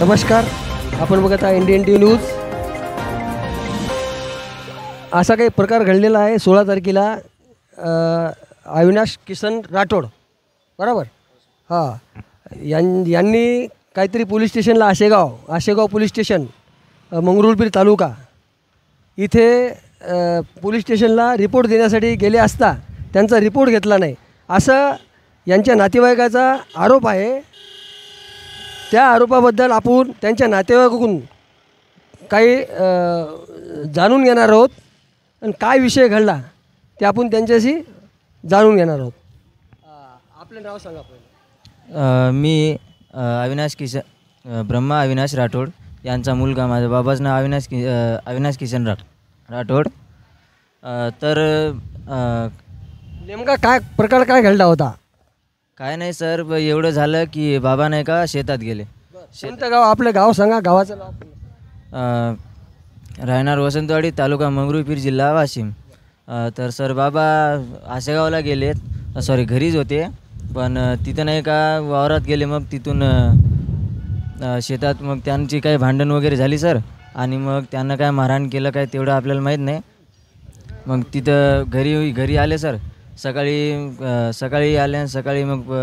नमस्कार, आपण बघत आहे इंडियन टी न्यूज। असा काही प्रकार घडलेला आहे 16 तारखेला अविनाश किसन राठोड, बरोबर? हां, यांनी काहीतरी पोलीस स्टेशनला आशेगाव पोलीस स्टेशन मंगरुळपीर तालुका इथे पोलीस स्टेशनला रिपोर्ट देण्यासाठी गेले असता त्यांचा रिपोर्ट घेतला नाही असं यांच्या नातेवाईकाचा आरोप आहे। त्या आरोपाबद्दल आपण त्यांच्या नातेवाईकाकडून काही जाणून घेणार आहोत आणि काय विषय घडला ते आपण त्यांच्याशी जाणून घेणार आहोत। आपलं नाव सांगा पहिले। मी अविनाश ब्रह्मा अविनाश राठोड यांचा मुलगा, माझ्या बाबाचं नाव अविनाश किसन राठोड। तर नेमका काय प्रकार काय घडला होता? काय नाही सर, एवढं झालं की बाबा नाही का शेतात गेले। कोणतं गाव? आपलं गाव सांगा, गावाचं नाव। राहणार वसंतवाडी, तालुका मंगरुळपीर, जिल्हा वाशिम। तर सर बाबा आशेगावला गेलेत, सॉरी घरीच होते, पण तिथं नाही का वावरात गेले। मग तिथून शेतात मग त्यांची काही भांडण वगैरे झाली सर, आणि मग त्यांना काय मारहाण केलं काय तेवढं आपल्याला माहीत नाही। मग तिथं घरी आले सर, सकाळी आले आणि सकाळी मग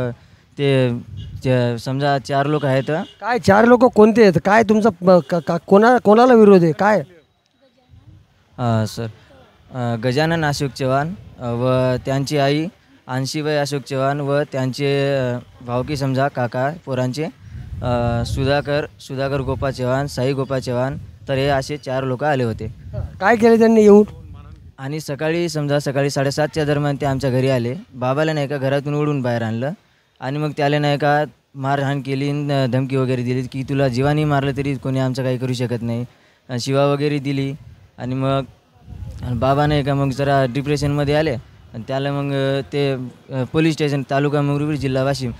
ते समजा 4 लोक आहेत। काय 4 लोक कोणते आहेत? काय तुमचा कोणाला विरोध आहे काय? सर गजानन अशोक चव्हाण व त्यांची आई अंशीबाई अशोक चव्हाण व त्यांचे भावकी समजा काका पोरांचे सुधाकर गोपा चव्हाण, साई गोपा चव्हाण। तर हे असे 4 लोक आले होते। काय केले त्यांनी येऊन? आणि सकाळी 7:30च्या दरम्यान ते आमच्या घरी आले। बाबाला नाही का घरातून ओढून बाहेर आणलं आणि मग त्याला नाही का मारहाण केली, धमकी वगैरे दिली की तुला जीवानी मारलं तरी कोणी आमचं काही करू शकत नाही, शिवा वगैरे दिली। आणि मग बाबा नाही का मग जरा डिप्रेशनमध्ये आले आणि त्याला मग ते पोलीस स्टेशन तालुका मंगरुळपीर, जिल्हा वाशिम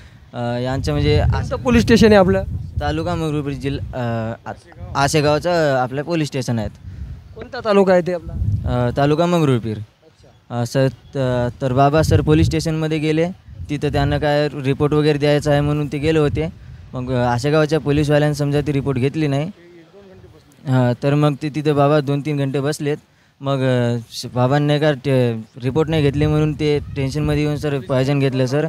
यांचं म्हणजे असं पोलीस स्टेशन आहे आपलं? तालुका मंगरुळपीर, जिल्हा आशेगावचं आपलं पोलीस स्टेशन आहेत। कोणता तालुका आहे ते आपला? तालुका मंगरुळपीर। सर तर बाबा सर पोलीस स्टेशनमध्ये गेले, तिथं त्यांना काय रिपोर्ट वगैरे द्यायचा आहे म्हणून ते गेले होते। मग आशेगावच्या पोलीसवाल्यांनी समजा ती रिपोर्ट घेतली नाही। तर मग ते तिथं बाबा 2-3 घंटे बसलेत। मग बाबांनी का रिपोर्ट नाही घेतली म्हणून ते टेन्शनमध्ये येऊन सर पॉयझन घेतलं सर।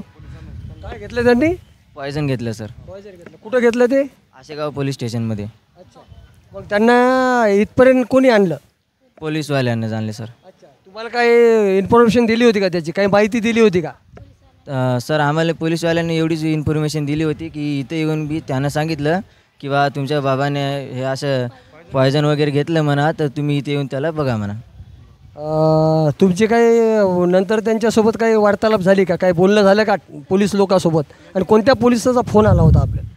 काय घेतलं त्यांनी? पॉयझन घेतलं सर। कुठं घेतलं ते? आशेगाव पोलीस स्टेशनमध्ये। मग त्यांना इथपर्यंत कोणी आणलं? पोलीसवाल्यांना आणले सर। तुम्हाला काही इन्फॉर्मेशन दिली होती का, त्याची काही माहिती दिली होती का? सर आम्हाला पोलीसवाल्यांनी एवढीच इन्फॉर्मेशन दिली होती की इथे येऊन बी त्यांना सांगितलं की बा तुमच्या बाबाने हे असं पॉयझन वगैरे घेतलं म्हणा, तर तुम्ही इथे येऊन त्याला बघा म्हणा। तुमची काही नंतर त्यांच्यासोबत काही वार्तालाप झाली का, काही बोलणं झालं का पोलीस लोकांसोबत? आणि कोणत्या पोलिसाचा फोन आला होता आपल्याला?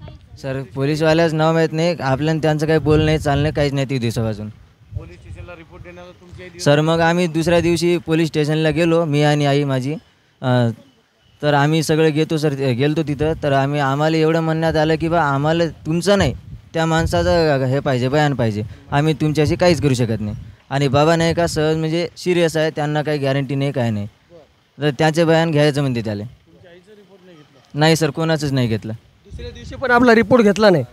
सर पोलीसवाल्याचं नाव माहीत नाही आपल्याला, त्यांचं काही बोलणं नाही, चालणं काहीच नाही ती दिवसापासून। पोलीस स्टेशनला रिपोर्ट देण्याला तुमची सर मग आम्ही दुसऱ्या दिवशी पोलीस स्टेशनला गेलो, मी आणि आई माझी। तर आम्ही सगळे गेलतो तिथं। तर आम्हाला एवढं म्हणण्यात आलं की बा आम्हाला तुमचं नाही, त्या माणसाचं हे पाहिजे, बयान पाहिजे, आम्ही तुमच्याशी काहीच करू शकत नाही। आणि बाबा नाही का सहज म्हणजे सिरियस आहे, त्यांना काही गॅरंटी नाही, काय नाही, तर त्याचे बयान घ्यायचं म्हणते त्याला। नाही सर, कोणाचंच नाही घेतलं। दुसऱ्या दिवशी पण आपला रिपोर्ट घेतला नाही?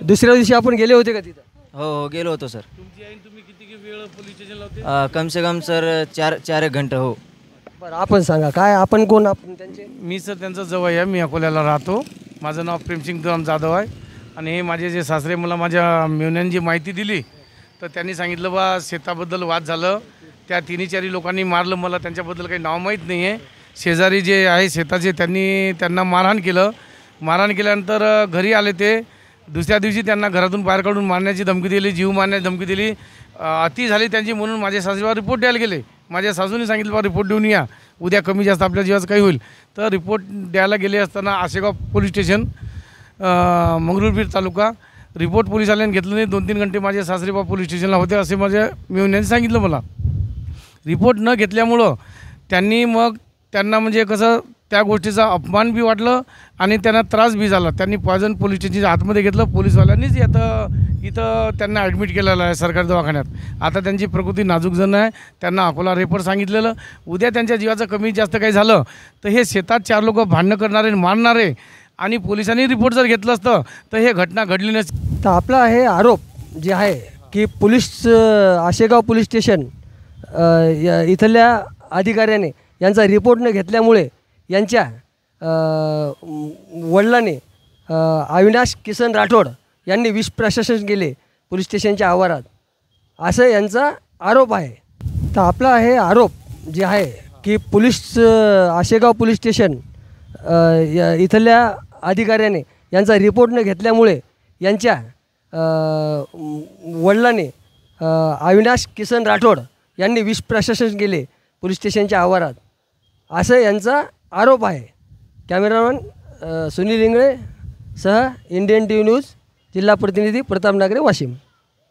दुसऱ्या दिवशी आपण गेले होते का तिथं? हो गेलो होतो सर। तुमची आई तुम्ही किती वेळ पोलीस स्टेशनला होते? कम से कम सर 4 एक घंटे। हो बरं, आपण सांगा काय, आपण कोण? आपण त्यांचे? मी सर त्यांचा जवळ आहे, मी अकोल्याला राहतो। माझं नाव प्रेमसिंग जाधव आहे। आणि हे माझे जे सासरे मला माझ्या मेवण्यांनी जी माहिती दिली, तर त्यांनी सांगितलं बा शेताबद्दल वाद झालं, त्या 3-4 लोकांनी मारलं मला, त्यांच्याबद्दल काही नाव माहीत नाही आहे। शेजारी जे आहे शेताचे त्यांना मारहाण केलं। मारहाण केल्यानंतर घरी आले ते दुसऱ्या दिवशी त्यांना घरातून बाहेर काढून मारण्याची धमकी दिली, जीव मारण्याची धमकी दिली। अति झाली त्यांची म्हणून माझ्या सासूवर रिपोर्ट द्यायला गेले। माझ्या सासूने सांगितलं बा रिपोर्ट देऊन या, उद्या कमी जास्त आपल्या जीवाचं काही होईल। तर रिपोर्ट द्यायला गेले असताना आशेगाव पोलीस स्टेशन मंगरुळपीर तालुका रिपोर्ट पोलिसांनी घेतलं नाही। 2-3 घंटे माझे सासरेबा पोलीस स्टेशनला होते असे माझ्या मेवण्यांनी सांगितलं मला। रिपोर्ट न घेतल्यामुळं त्यांना म्हणजे कसं त्या गोष्टीचा अपमान बी वाटलं आणि त्यांना त्रास बी झाला। त्यांनी पॉयझन पोलीस स्टेशनच्या आतमध्ये घेतलं, पोलीसवाल्यांनीच इथं त्यांना ॲडमिट केलेलं आहे सरकारी दवाखान्यात। आता त्यांची प्रकृती नाजूक जण आहे, त्यांना अकोला रेफर सांगितलेलं। उद्या त्यांच्या जीवाचं कमी जास्त काही झालं तर हे शेतात 4 लोक भांडणं करणारे मारणारे आणि पोलिसांनी रिपोर्ट जर घेतलं असतं तर हे घटना घडली नसती. तर आपला हे आरोप जे आहे की आशेगाव पोलीस स्टेशन इथल्या अधिकाऱ्याने यांचा रिपोर्ट न घेतल्यामुळे यांच्या वडिलांनी अविनाश किसन राठोड यांनी विष प्रशासन केले पोलीस स्टेशनच्या आवारात, असं यांचा आरोप आहे. तर आपला हे आरोप जे आहे की आशेगाव पोलीस स्टेशन इथल्या अधिकाऱ्याने यांचा रिपोर्ट न घेतल्यामुळे यांच्या वडिलांनी अविनाश किसन राठोड यांनी विष प्रशासन केले पोलीस स्टेशनच्या आवारात, असं यांचा आरोप आहे. कॅमेरामॅन सुनील इंगळे सह इंडियन टी व्ही न्यूज, जिल्हा प्रतिनिधी प्रताप नागरे, वाशिम.